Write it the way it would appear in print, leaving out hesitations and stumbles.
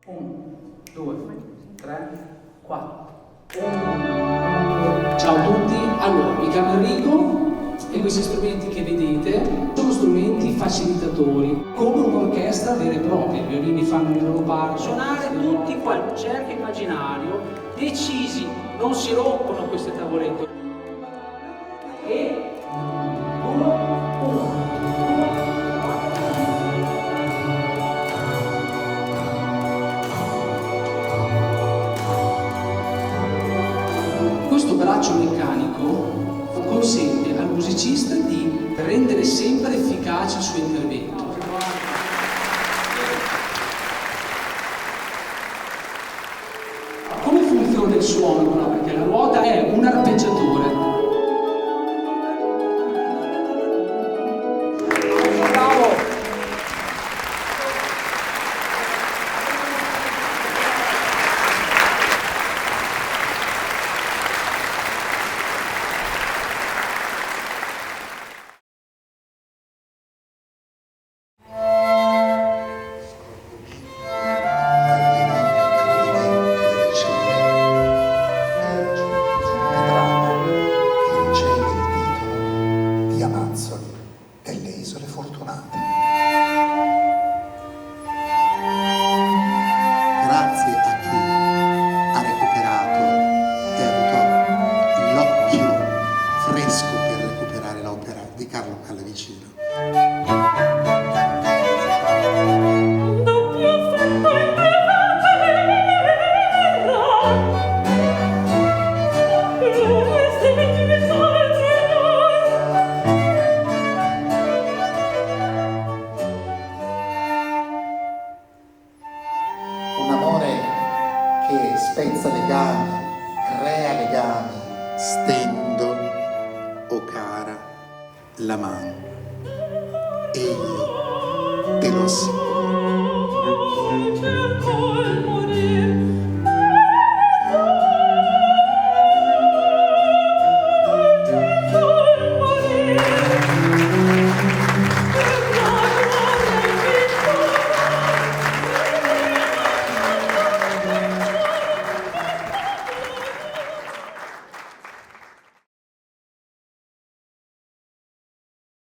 1, 2, 3, 4. Ciao a tutti, allora mi chiamo Enrico e questi strumenti che vedete sono strumenti facilitatori, come un'orchestra vera e propria. I violini fanno il loro parte, suonare tutti qua, un cerchio immaginario, decisi, non si rompono queste tavolette. E 1. Questo braccio meccanico consente al musicista di rendere sempre efficace il suo intervento. Come funziona il suono però? Perché la ruota è un arpeggiatore. Delle Isole Fortunate. Grazie a chi ha recuperato e ha avuto l'occhio fresco per recuperare l'opera di Carlo Callavicino. Un amore che spezza legami, crea legami, stendo, o cara, la mano, e io te lo assicuro.